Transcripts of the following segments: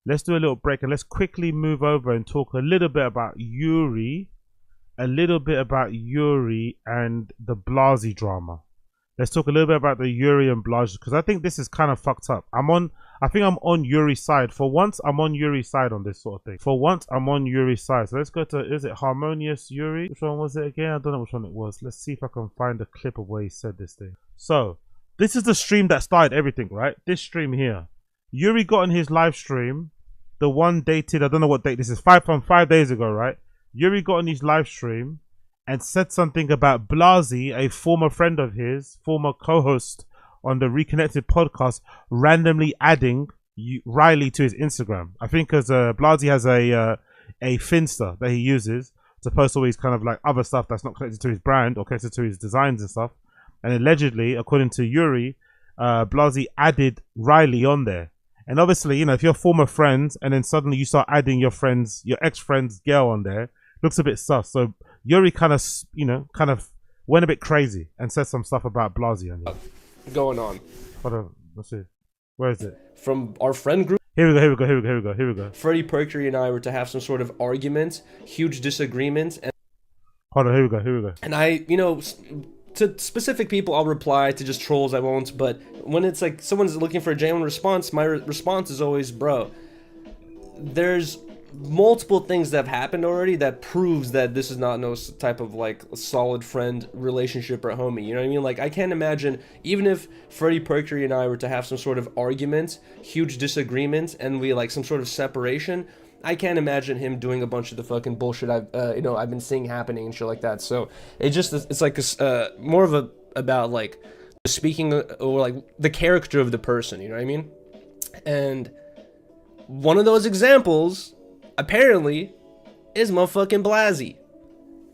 let's do a little break and let's quickly move over and talk a little bit about Yuri, and the Blazzy drama. Let's talk a little bit about the Yuri and Blazzy, because I think this is kind of fucked up. I think I'm on Yuri's side. For once, I'm on Yuri's side on this sort of thing. For once, I'm on Yuri's side. So let's go to, is it Harmonious Yuri? Which one was it again? I don't know which one it was. Let's see if I can find a clip of where he said this thing. So, this is the stream that started everything, right? This stream here. Yuri got on his live stream. The one dated, I don't know what date this is, from 5 days ago, right? Yuri got on his live stream and said something about Blasy, a former friend of his, former co-host on the Reconnected podcast, randomly adding Rylee to his Instagram. I think because Blasy has a Finsta that he uses to post all his kind of like other stuff that's not connected to his brand or connected to his designs and stuff. And allegedly, according to Yuri, Blasy added Rylee on there. And obviously, you know, if you're former friends and then suddenly you start adding your ex-friend's girl on there, looks a bit sus. So Yuri kind of, you know, went a bit crazy and said some stuff about Blasy on it. Going on. Hold on, let's see. Where is it? From our friend group. Here we go. Freddie Perkery and I were to have some sort of argument, huge disagreement. And hold on, here we go. And I, you know, to specific people, I'll reply. To just trolls, I won't. But when it's like someone's looking for a genuine response, my response is always, bro, there's multiple things that have happened already that proves that this is not no type of like solid friend relationship or homie, you know what I mean? Like, I can't imagine, even if Freddie Perkery and I were to have some sort of argument, huge disagreement, and we like some sort of separation, I can't imagine him doing a bunch of the fucking bullshit I've been seeing happening and shit like that. So it's like more of about like speaking or like the character of the person, you know what I mean? And one of those examples apparently is motherfucking Blazzy.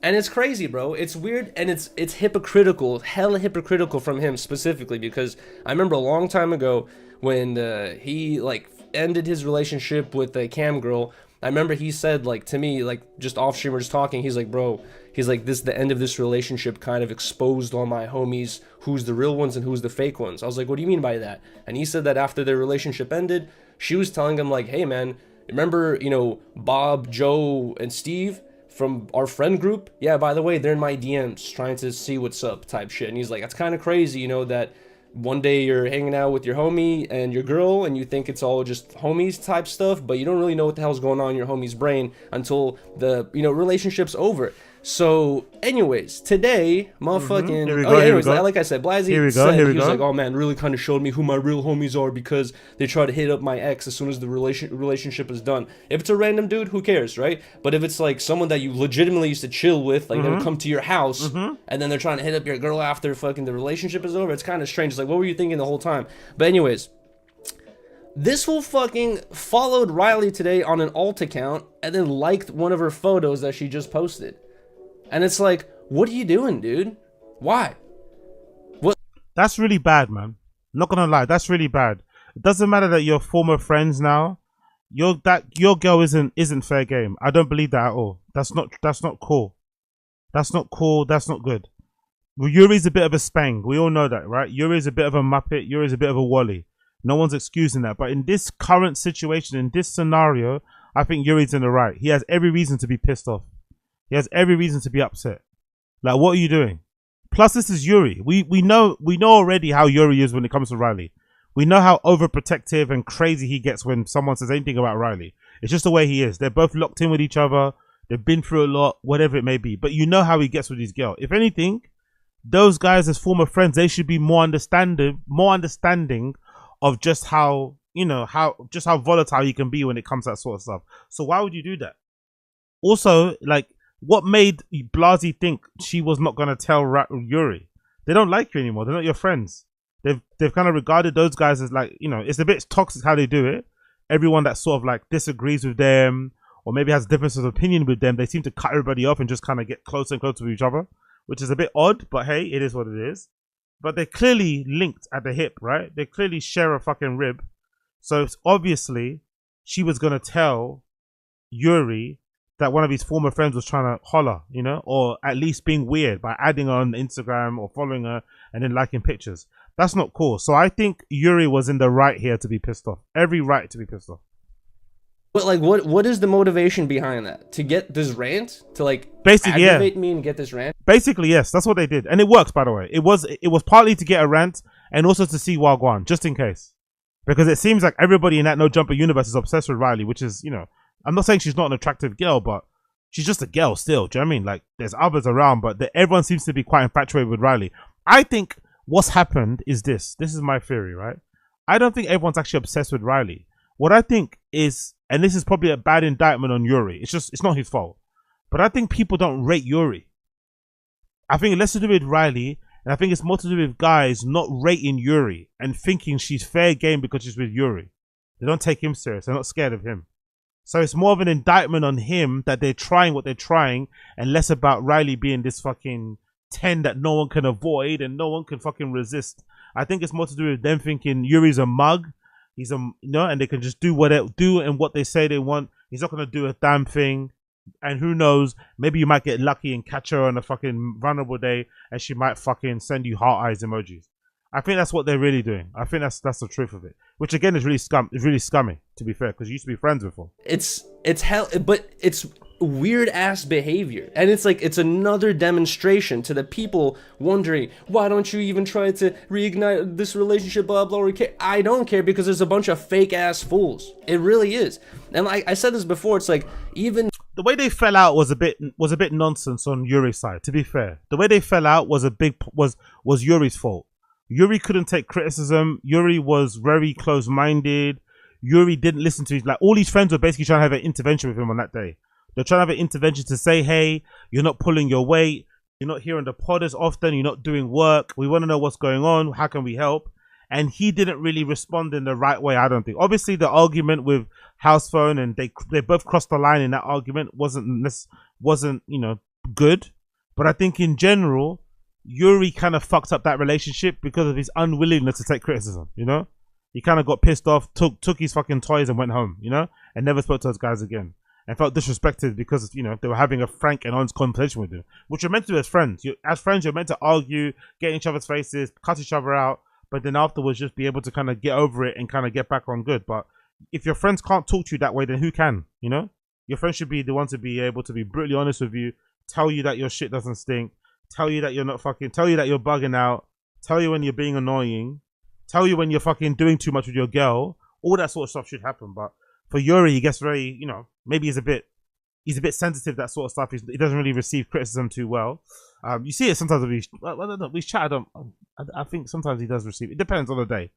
And it's crazy, bro. It's weird and it's hypocritical, hella hypocritical from him specifically, because I remember a long time ago when he like ended his relationship with a cam girl. I remember he said like to me, like just off streamers talking, he's like, bro, he's like, this the end of this relationship kind of exposed all my homies who's the real ones and who's the fake ones. I was like, what do you mean by that? And he said that after their relationship ended, she was telling him like, hey man, remember, you know, Bob, Joe, and Steve from our friend group? Yeah, by the way, they're in my DMs trying to see what's up type shit. And he's like, that's kind of crazy, you know, that one day you're hanging out with your homie and your girl and you think it's all just homies type stuff, but you don't really know what the hell's going on in your homie's brain until the, you know, relationship's over. So anyways, today, motherfucking, like I said, Blazzy said, he was like, oh man, really kind of showed me who my real homies are because they try to hit up my ex as soon as the relationship is done. If it's a random dude, who cares, right? But if it's like someone that you legitimately used to chill with, like they would come to your house and then they're trying to hit up your girl after fucking the relationship is over, it's kind of strange. It's like, what were you thinking the whole time? But anyways, this fool fucking followed Rylee today on an alt account and then liked one of her photos that she just posted. And it's like, what are you doing, dude? Why? What? That's really bad, man. Not gonna lie, that's really bad. It doesn't matter that you're former friends now. Your girl isn't fair game. I don't believe that at all. That's not cool. That's not cool. That's not good. Well, Yuri's a bit of a spang. We all know that, right? Yuri's a bit of a muppet. Yuri's a bit of a wally. No one's excusing that. But in this current situation, in this scenario, I think Yuri's in the right. He has every reason to be pissed off. He has every reason to be upset. Like, what are you doing? Plus, this is Yuri. We know already how Yuri is when it comes to Rylee. We know how overprotective and crazy he gets when someone says anything about Rylee. It's just the way he is. They're both locked in with each other. They've been through a lot, whatever it may be. But you know how he gets with his girl. If anything, those guys as former friends, they should be more understanding of just how, you know, how volatile he can be when it comes to that sort of stuff. So why would you do that? Also, like, what made Blazzy think she was not going to tell Yuri? They don't like you anymore. They're not your friends. They've kind of regarded those guys as like, you know, it's a bit toxic how they do it. Everyone that sort of like disagrees with them or maybe has differences of opinion with them, they seem to cut everybody off and just kind of get closer and closer to each other, which is a bit odd, but hey, it is what it is. But they're clearly linked at the hip, right? They clearly share a fucking rib. So it's obviously she was going to tell Yuri that one of his former friends was trying to holler, you know, or at least being weird by adding her on Instagram or following her and then liking pictures. That's not cool. So I think Yuri was in the right here to be pissed off. Every right to be pissed off. But like, what is the motivation behind that? To get this rant? To like Basically, aggravate yeah. me and get this rant? Basically, yes. That's what they did, and it works. By the way, it was partly to get a rant and also to see Wagwan, just in case, because it seems like everybody in that No Jumper universe is obsessed with Rylee, which is, you know, I'm not saying she's not an attractive girl, but she's just a girl still. Do you know what I mean? Like, there's others around, but everyone seems to be quite infatuated with Rylee. I think what's happened is this. This is my theory, right? I don't think everyone's actually obsessed with Rylee. What I think is, and this is probably a bad indictment on Yuri, it's not his fault, but I think people don't rate Yuri. I think it's less to do with Rylee, and I think it's more to do with guys not rating Yuri and thinking she's fair game because she's with Yuri. They don't take him serious. They're not scared of him. So it's more of an indictment on him that they're trying what they're trying, and less about Rylee being this fucking 10 that no one can avoid and no one can fucking resist. I think it's more to do with them thinking Yuri's a mug. He's a, you know, and they can just do what they say they want. He's not gonna do a damn thing. And who knows, maybe you might get lucky and catch her on a fucking vulnerable day and she might fucking send you heart eyes emojis. I think that's what they're really doing. I think that's the truth of it. Which again is really scummy, to be fair, because you used to be friends before. It's hell, but it's weird ass behavior, and it's like it's another demonstration to the people wondering, why don't you even try to reignite this relationship, blah blah blah. I don't care, because there's a bunch of fake ass fools. It really is. And like I said this before, it's like, even the way they fell out was a bit nonsense on Yuri's side. To be fair, the way they fell out was was Yuri's fault. Yuri couldn't take criticism. Yuri was very close-minded. Yuri didn't listen to his, like, all his friends were basically trying to have an intervention with him on that day. They're trying to have an intervention to say, hey, you're not pulling your weight. You're not here on the pod as often. You're not doing work. We want to know what's going on. How can we help? And he didn't really respond in the right way, I don't think. Obviously, the argument with House Phone, and they both crossed the line in that argument, wasn't you know, good. But I think in general, Yuri kind of fucked up that relationship because of his unwillingness to take criticism, you know? He kind of got pissed off, took his fucking toys and went home, you know? And never spoke to those guys again. And felt disrespected because, you know, they were having a frank and honest conversation with him, which you're meant to do as friends. As friends, you're meant to argue, get in each other's faces, cut each other out, but then afterwards just be able to kind of get over it and kind of get back on good. But if your friends can't talk to you that way, then who can, you know? Your friends should be the ones to be able to be brutally honest with you, tell you that your shit doesn't stink, tell you that you're not fucking, tell you that you're bugging out, tell you when you're being annoying, tell you when you're fucking doing too much with your girl. All that sort of stuff should happen. But for Yuri, he gets very, you know, maybe he's a bit sensitive, that sort of stuff. He doesn't really receive criticism too well. You see it sometimes with his chat. I think sometimes he does receive. It depends on the day.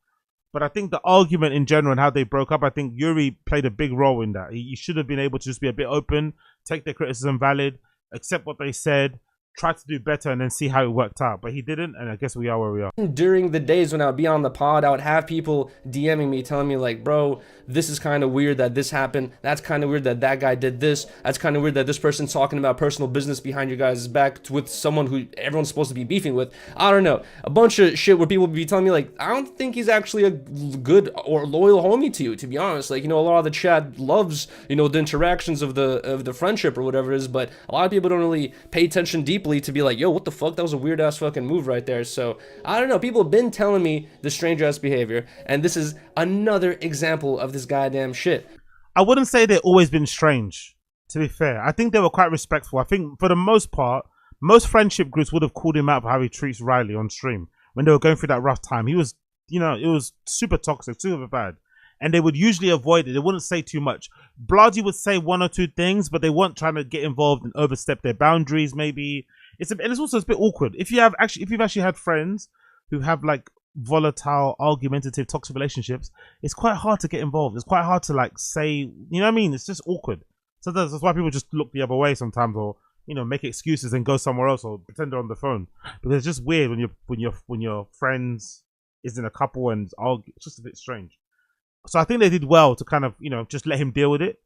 But I think the argument in general and how they broke up, I think Yuri played a big role in that. He should have been able to just be a bit open, take their criticism valid, accept what they said, try to do better, and then see how it worked out. But he didn't, and I guess we are where we are. During the days when I would be on the pod, I would have people DMing me, telling me like, bro, this is kind of weird that this happened. That's kind of weird that that guy did this. That's kind of weird that this person's talking about personal business behind your guys' back with someone who everyone's supposed to be beefing with. I don't know. A bunch of shit where people would be telling me like, I don't think he's actually a good or loyal homie to you, to be honest. Like, you know, a lot of the chat loves, you know, the interactions of the friendship or whatever it is, but a lot of people don't really pay attention deeply to be like, yo, what the fuck? That was a weird ass fucking move right there. So I don't know. People have been telling me the strange ass behavior, and this is another example of this goddamn shit. I wouldn't say they've always been strange, to be fair. I think they were quite respectful. I think for the most part, most friendship groups would have called him out for how he treats Rylee on stream when they were going through that rough time. He was, you know, it was super toxic, super bad. And they would usually avoid it. They wouldn't say too much. Blazzy would say one or two things, but they weren't trying to get involved and overstep their boundaries, maybe. And it's also a bit awkward. If you've actually had friends who have like volatile, argumentative, toxic relationships, it's quite hard to get involved. It's quite hard to like say, you know what I mean? It's just awkward. So that's why people just look the other way sometimes, or, you know, make excuses and go somewhere else, or pretend they're on the phone. Because it's just weird when your friends is in a couple and argue. It's just a bit strange. So I think they did well to kind of, you know, just let him deal with it.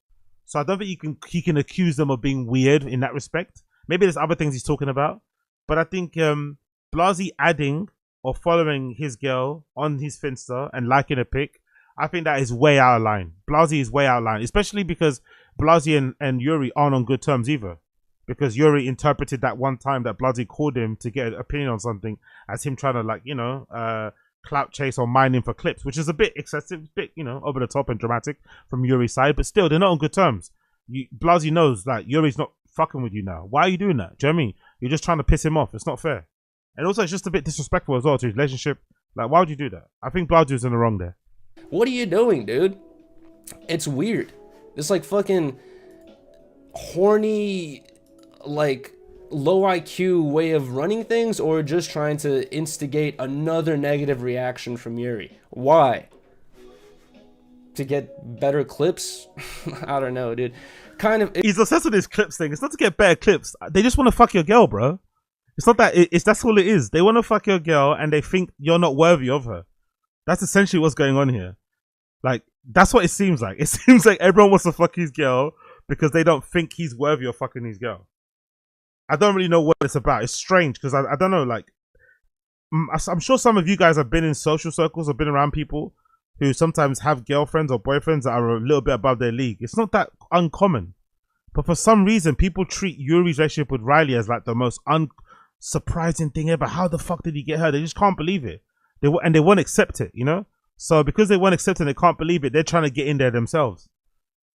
So I don't think he can accuse them of being weird in that respect. Maybe there's other things he's talking about. But I think Blazzy adding or following his girl on his Finsta and liking a pic, I think that is way out of line. Blazzy is way out of line, especially because Blazzy and Yuri aren't on good terms either. Because Yuri interpreted that one time that Blazzy called him to get an opinion on something as him trying to, like, you know, clout chase or mining for clips, which is a bit excessive, bit, over the top and dramatic from Yuri's side, but still, they're not on good terms. Blazzy knows that Yuri's not fucking with you now. Why are you doing that? Do you know what I mean? You're just trying to piss him off. It's not fair. And also, it's just a bit disrespectful as well to his relationship. Like, why would you do that? I think Blazzy's in the wrong there. What are you doing, dude? It's weird. It's like fucking horny, like low IQ way of running things, or just trying to instigate another negative reaction from Yuri. Why? To get better clips? I don't know, dude. He's obsessed with this clips thing. It's not to get better clips. They just want to fuck your girl, bro. It's not that. That's all it is. They want to fuck your girl, and they think you're not worthy of her. That's essentially what's going on here. Like, that's what it seems like. It seems like everyone wants to fuck his girl because they don't think he's worthy of fucking his girl. I don't really know what it's about. It's strange because I don't know. Like, I'm sure some of you guys have been in social circles or been around people who sometimes have girlfriends or boyfriends that are a little bit above their league. It's not that uncommon. But for some reason, people treat Yuri's relationship with Rylee as like the most unsurprising thing ever. How the fuck did he get her? They just can't believe it. They won't accept it, So because they won't accept it and they can't believe it, they're trying to get in there themselves.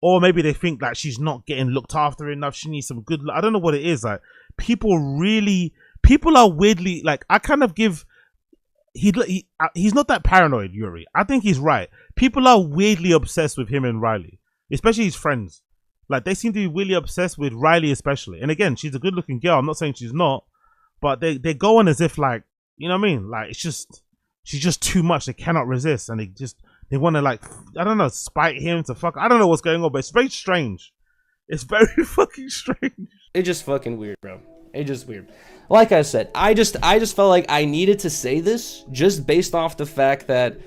Or maybe they think like she's not getting looked after enough. She needs some good... I don't know what it is. Like, people are weirdly... Like, I kind of give... He's not that paranoid, Yuri. I think he's right. People are weirdly obsessed with him and Rylee. Especially his friends. Like, they seem to be really obsessed with Rylee especially. And again, she's a good looking girl. I'm not saying she's not. But they go on as if like... You know what I mean? Like, it's just... She's just too much. They cannot resist. And they want to like... I don't know, spite him to fuck... I don't know what's going on, but it's very strange. It's very fucking strange. It's just fucking weird, bro. It's just weird. Like I said, I just felt like I needed to say this just based off the fact that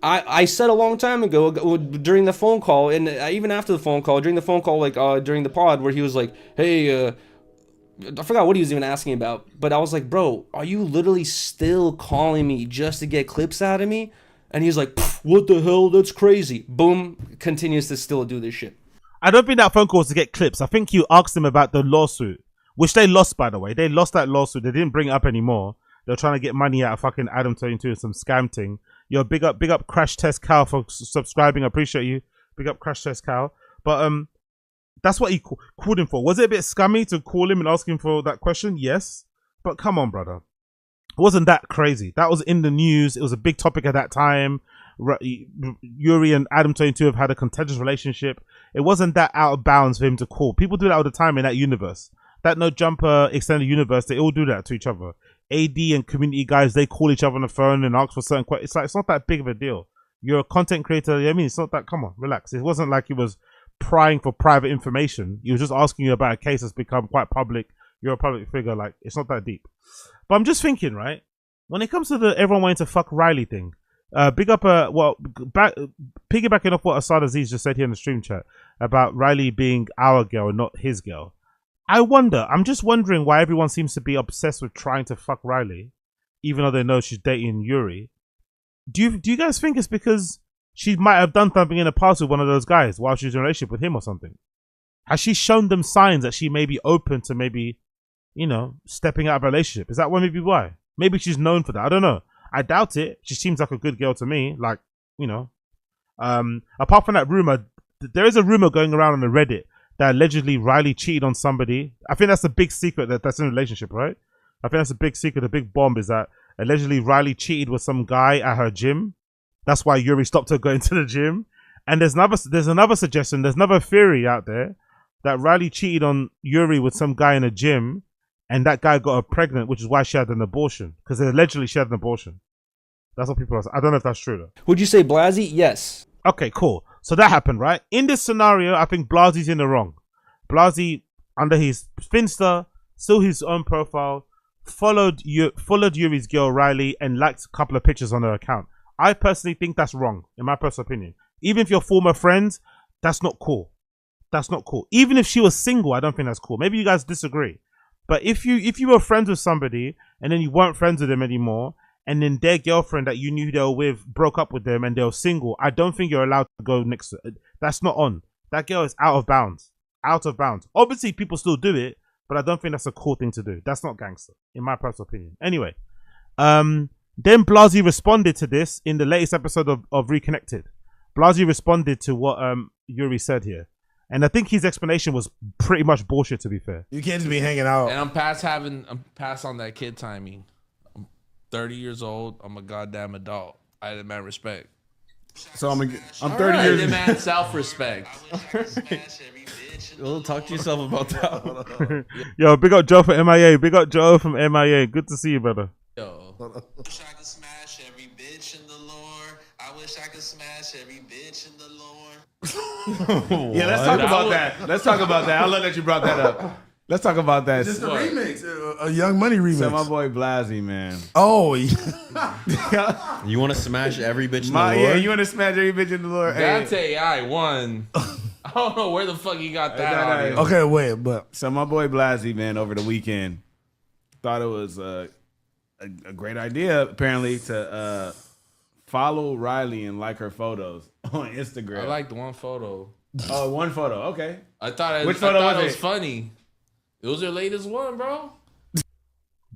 I said a long time ago during the phone call, and even after the phone call, during the phone call, like during the pod where he was like, hey, I forgot what he was even asking about, but I was like, bro, are you literally still calling me just to get clips out of me? And he's like, what the hell? That's crazy. Boom, continues to still do this shit. I don't think that phone call was to get clips. I think you asked them about the lawsuit, which they lost, by the way. They lost that lawsuit. They didn't bring it up anymore. They're trying to get money out of fucking Adam 22 and some scam thing. Yo, big up Crash Test Cow for subscribing. I appreciate you. Big up Crash Test Cow. But that's what he called him for. Was it a bit scummy to call him and ask him for that question? Yes. But come on, brother. It wasn't that crazy. That was in the news. It was a big topic at that time. Yuri and Adam 22 have had a contentious relationship. It wasn't that out of bounds for him to call. People do that all the time in that universe. That No Jumper extended universe, they all do that to each other. AD and community guys, they call each other on the phone and ask for certain questions. It's not that big of a deal. You're a content creator. I mean, it's not that. Come on, relax. It wasn't like he was prying for private information. He was just asking you about a case that's become quite public. You're a public figure. Like, it's not that deep. But I'm just thinking, right? When it comes to the everyone wanting to fuck Rylee thing, big up, piggybacking off what Asad Aziz just said here in the stream chat about Rylee being our girl and not his girl. I'm just wondering why everyone seems to be obsessed with trying to fuck Rylee, even though they know she's dating Yuri. Do you guys think it's because she might have done something in the past with one of those guys while she was in a relationship with him or something? Has she shown them signs that she may be open to maybe, stepping out of a relationship? Is that maybe why? Maybe she's known for that. I don't know. I doubt it. She seems like a good girl to me. Like, apart from that rumor, there is a rumor going around on the Reddit that allegedly Rylee cheated on somebody. I think that's a big secret that's in a relationship, right? I think that's a big secret. The big bomb is that allegedly Rylee cheated with some guy at her gym. That's why Yuri stopped her going to the gym. And there's another suggestion. There's another theory out there that Rylee cheated on Yuri with some guy in a gym, and that guy got her pregnant, which is why she had an abortion. Because allegedly she had an abortion. That's what people are saying. I don't know if that's true though. Would you say Blazzy? Yes. Okay, cool. So that happened, right? In this scenario, I think Blazy's in the wrong. Blazzy, under his Finsta, still his own profile, followed Yuri's girl Rylee and liked a couple of pictures on her account. I personally think that's wrong, in my personal opinion. Even if you're former friends, that's not cool. That's not cool. Even if she was single, I don't think that's cool. Maybe you guys disagree. But if you were friends with somebody and then you weren't friends with them anymore, and then their girlfriend that you knew they were with broke up with them and they were single, I don't think you're allowed to go next to it. That's not on. That girl is out of bounds. Out of bounds. Obviously, people still do it, but I don't think that's a cool thing to do. That's not gangster, in my personal opinion. Anyway, Then Blasy responded to this in the latest episode of Reconnected. Blasy responded to what Yuri said here. And I think his explanation was pretty much bullshit, to be fair. You can't just be hanging out. And I'm past on that kid timing. I'm 30 years old. I'm a goddamn adult. I demand respect. So I'm 30 I years. demand self-respect. Well, talk to yourself about that. Yo, big up Joe from MIA. Big up Joe from MIA. Good to see you, brother. Yo. I wish I could smash every bitch in the lore. I wish I could smash every bitch in the lore. Yeah, let's talk about that. Let's talk about that. I love that you brought that up. Let's talk about that. Just a remix, a Young Money remix. So my boy Blazzy, man. Oh, yeah. You want to smash every bitch in the My, lore? yeah, you want to smash every bitch in the Lord. Dante, I won. I don't know where the fuck he got that audio. Okay, wait, but So my boy Blazzy, man, over the weekend, thought it was a great idea, apparently, to follow Rylee and like her photos on Instagram. I liked one photo. Oh, one photo. Okay. I thought Which photo was it it? was funny. It was your latest one, bro.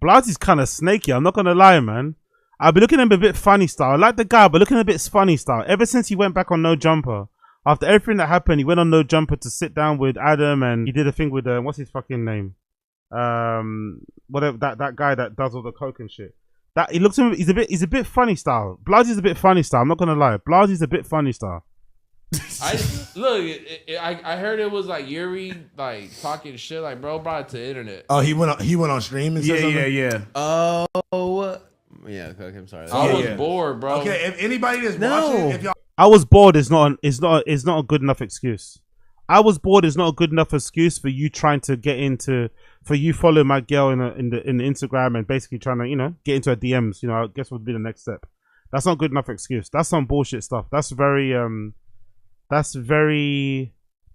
Blasy's kind of snaky. I'm not going to lie, man. I'll be looking at him a bit funny style. I like the guy, but looking a bit funny style. Ever since he went back on No Jumper, after everything that happened, he went on No Jumper to sit down with Adam, and he did a thing with what's his fucking name? Whatever that guy that does all the coke and shit. That he looks at him. He's a bit funny style. Blasy's a bit funny style. I'm not gonna lie. Blasy's a bit funny style. I heard it was like Yuri like talking shit, like bro brought it to the internet. oh, he went on stream and said something? Yeah. Oh, yeah. Okay, I'm sorry. I was yeah. bored, bro. Okay, if anybody that's No. watching, if y'all I was bored is not a good enough excuse. I was bored is not a good enough excuse for you trying to get into, for you following my girl in the Instagram and basically trying to get into her DMs. I guess would be the next step. That's not a good enough excuse. That's some bullshit stuff. That's very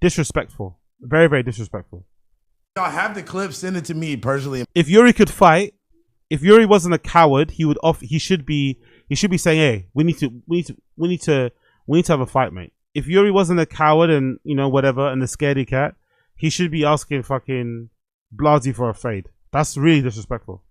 disrespectful. Very, very disrespectful. have the clip, send it to me personally. If Yuri could fight, if Yuri wasn't a coward, he should be saying, "Hey, we need to have a fight, mate." If Yuri wasn't a coward and whatever and a scaredy cat, he should be asking fucking Blazzy for a fade. That's really disrespectful.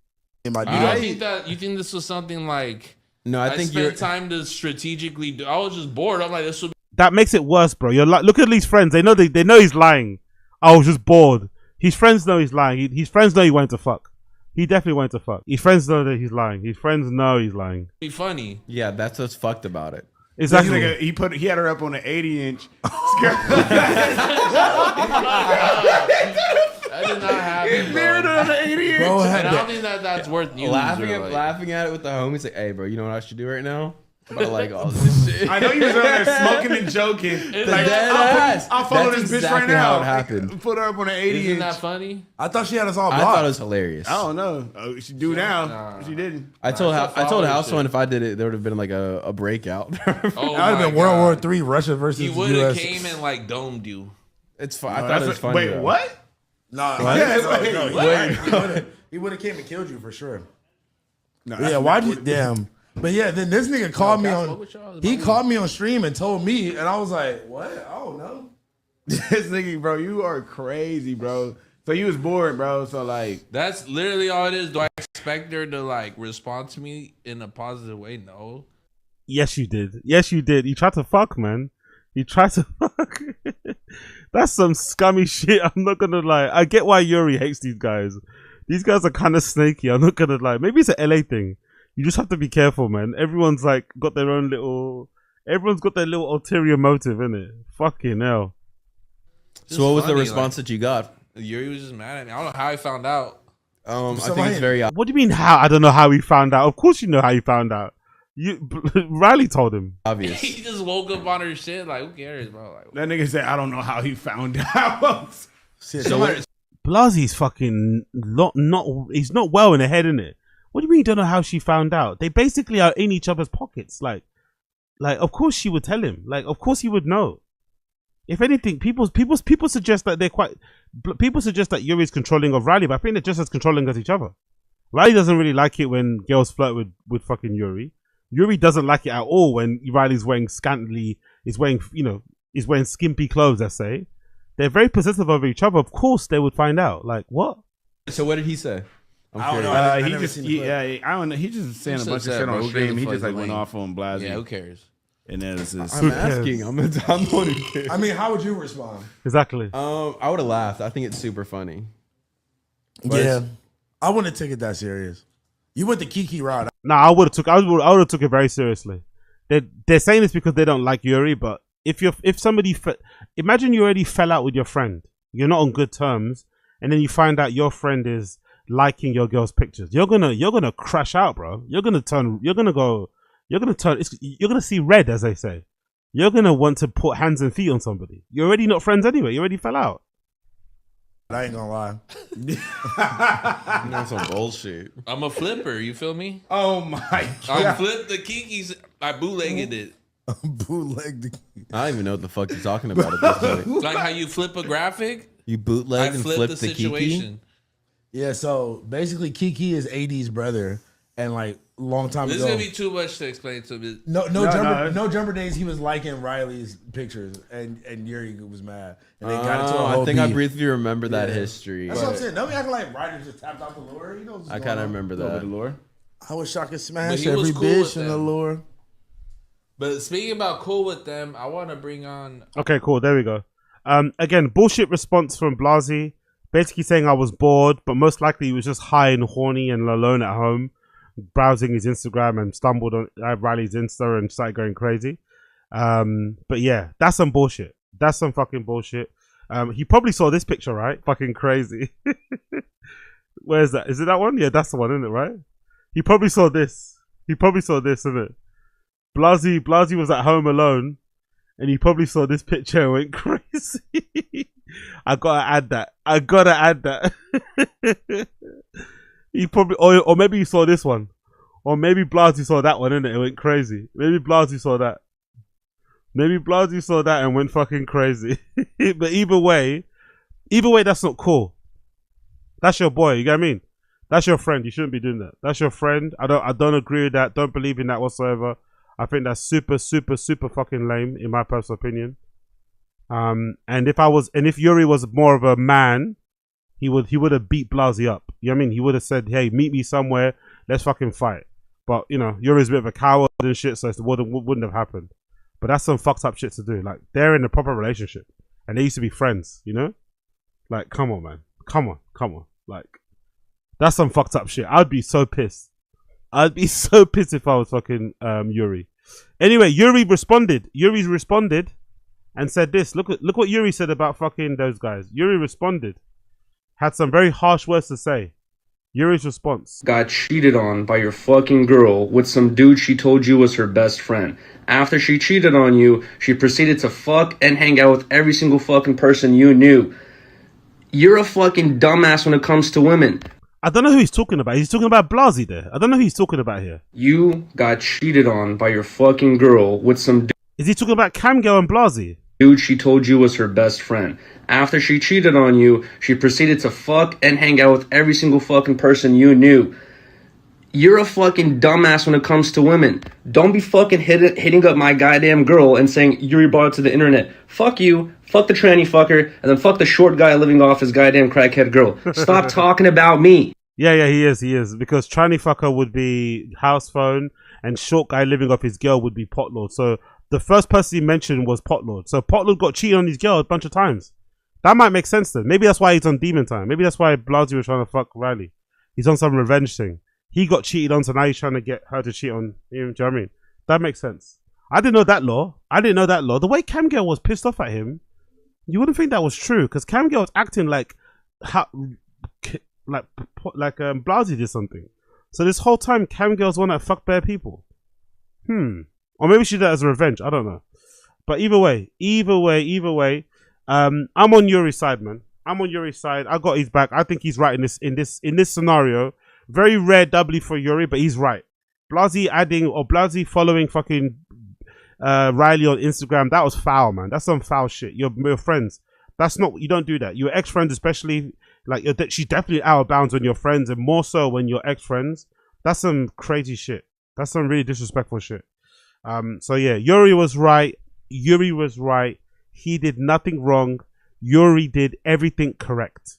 You think this was something like? No, I think spent time to strategically do. I was just bored. I'm like, this would. That makes it worse, bro. You're like, look at these friends. They know he's lying. I was just bored. His friends know he's lying. His friends know he went to fuck. He definitely went to fuck. His friends know that he's lying. His friends know he's lying. Be funny. Yeah, that's what's fucked about it. Exactly. He had her up on an 80-inch. That did not happen, Mirrored bro. on an 80-inch. Bro, And I don't think that's worth news. Laughing at it with the homies, like, hey, bro, you know what I should do right now? I'm about to like all this shit. I know you was over there smoking and joking. Like, I'll follow That's this bitch exactly right now. how it happened. Put her up on an 80-inch. Isn't that funny? I thought she had us all I blocked. thought it was hilarious. I don't know. Oh, she do now. Nah. She didn't. I told Nah, House shit. one if I did it, there would have been like a breakout. Oh, That would my have been World God. War III, Russia versus He the would have US. came and like domed you. It's fun. I thought it was funny. Wait, though. what? No, he would have came and killed you for sure. No, Yeah, why'd you? Damn. But yeah, then this nigga called me Cass, on. what with y'all? He called me on stream and told me, and I was like, "What? I don't know." This nigga, bro, you are crazy, bro. So you was bored, bro. So like, That's literally all it is. Do I expect her to like respond to me in a positive way? No. Yes, you did. Yes, you did. You tried to fuck, man. You tried to fuck. That's some scummy shit. I'm not gonna lie. I get why Yuri hates these guys. These guys are kind of snaky. I'm not gonna lie. Maybe it's an LA thing. You just have to be careful, man. Everyone's like got their own little. Everyone's got their little ulterior motive, innit? Fucking hell. So what was the funny, response that you got? Yuri was just mad at me. I don't know how he found out. I think it's very What do you mean how? I don't know how he found out. Of course you know how he found out. Rylee told him. obvious. He just woke up on her shit. Like, who cares, bro? Like, that nigga said, I don't know how he found out. So Blazy's fucking he's not well in the head, innit? What do you mean you don't know how she found out? They basically are in each other's pockets. Like of course she would tell him. Like, of course he would know. If anything, people suggest that people suggest that Yuri's controlling of Rylee, but I think they're just as controlling as each other. Rylee doesn't really like it when girls flirt with fucking Yuri. Yuri doesn't like it at all when Rylee's wearing is wearing skimpy clothes, let's say. They're very possessive over each other. Of course they would find out. Like, what? So what did he say? I don't know. He I never just, seen the clip. I don't know. He just saying a Who bunch of says shit that, bro? on Who stream. gives a He fuck? just like Lame. went off on Blasy. Yeah, who cares? And then it's just, I'm asking. I'm the one who cares. I mean, how would you respond? Exactly. I would have laughed. I think it's super funny. Yeah, I wouldn't take it that serious. You went the Kiki route. No, I would have took it very seriously. They're saying this because they don't like Yuri, but if somebody imagine you already fell out with your friend, you're not on good terms, and then you find out your friend is liking your girl's pictures, you're gonna crash out, bro. You're gonna see red, as they say. You're gonna want to put hands and feet on somebody. You're already not friends anyway. You already fell out. I ain't gonna lie. That's some bullshit. I'm a flipper. You feel me? oh my I god. flipped the Kikis. I bootlegged it. Bootleg the I don't even know what the fuck you're talking about at this point. Like how you flip a graphic. You I bootleg and flipped flip the the Kiki? situation. Yeah, so basically Kiki is AD's brother, and like long time This is ago. gonna be too much to explain to me. No jumper days. He was liking Riley's pictures, and Yuri was mad, and they got into a whole I think I beef. briefly remember that Yeah. history. That's what I'm saying. Don't be acting like Ryder just tapped out the lure. You know what's I going kind of on. remember Over the that. lure. I wish I could But smash he was every cool bitch with in the them. lure. But speaking about cool with them, I want to bring on. Okay, cool. There we go. Again, bullshit response from Blasy, basically saying I was bored, but most likely he was just high and horny and alone at home, browsing his Instagram and stumbled on Riley's Insta and started going crazy. But yeah, that's some bullshit. That's some fucking bullshit. He probably saw this picture, right? Fucking crazy. Where's that? Is it that one? Yeah, that's the one, isn't it? Right? He probably saw this. Isn't it? Blasy was at home alone, and he probably saw this picture and went crazy. I gotta add that. He probably, or maybe he saw this one, or maybe Blasy saw that one, innit? It went crazy. Maybe Blasy saw that. And went fucking crazy. But either way, that's not cool. That's your boy. You get what I mean? That's your friend. You shouldn't be doing that. That's your friend. I don't agree with that. Don't believe in that whatsoever. I think that's super, super, super fucking lame, in my personal opinion. And if Yuri was more of a man, he would have beat Blasy up. You know what I mean? He would have said, "Hey, meet me somewhere. Let's fucking fight." But you know, Yuri's a bit of a coward and shit, so it wouldn't have happened. But that's some fucked up shit to do. Like, they're in a proper relationship, and they used to be friends. You know, like, come on, man, come on. Like, that's some fucked up shit. I'd be so pissed. If I was fucking Yuri. Anyway, Yuri responded and said this. Look what Yuri said about fucking those guys. Yuri responded, had some very harsh words to say. Yuri's response: got cheated on by your fucking girl with some dude she told you was her best friend. After she cheated on you, she proceeded to fuck and hang out with every single fucking person you knew. You're a fucking dumbass when it comes to women. I don't know who he's talking about. He's talking about Blasy there. I don't know who he's talking about here. You got cheated on by your fucking girl with some Is he talking about Camgirl and Blasy? dude she told you was her best friend. After she cheated on you, she proceeded to fuck and hang out with every single fucking person you knew. You're a fucking dumbass when it comes to women. Don't be fucking hitting up my goddamn girl and saying Yuri brought it to the internet. Fuck you, fuck the tranny fucker, and then fuck the short guy living off his goddamn crackhead girl. Stop talking about me. Yeah, he is. Because tranny fucker would be house phone, and short guy living off his girl would be Potlord. So the first person he mentioned was Potlord. So Potlord got cheated on his girl a bunch of times. That might make sense then. Maybe that's why he's on demon time. Maybe that's why Blasy was trying to fuck Rylee. He's on some revenge thing. He got cheated on, so now he's trying to get her to cheat on him. Do you know what I mean? That makes sense. I didn't know that law. The way Camgirl was pissed off at him, you wouldn't think that was true, because Camgirl was acting like Blasy did something. So this whole time, Camgirl's one that fucked bare people. Or maybe she did that as a revenge. I don't know. But either way, I'm on Yuri's side, man. I'm on Yuri's side. I got his back. I think he's right in this scenario. Very rare doubly for Yuri, but he's right. Blasy following fucking Rylee on Instagram, that was foul, man. That's some foul shit. You're friends. That's not, you don't do that. Your ex-friends, especially, like, she's definitely out of bounds on your friends, and more so when you're ex-friends. That's some crazy shit. That's some really disrespectful shit. So yeah, Yuri was right. He did nothing wrong. Yuri did everything correct.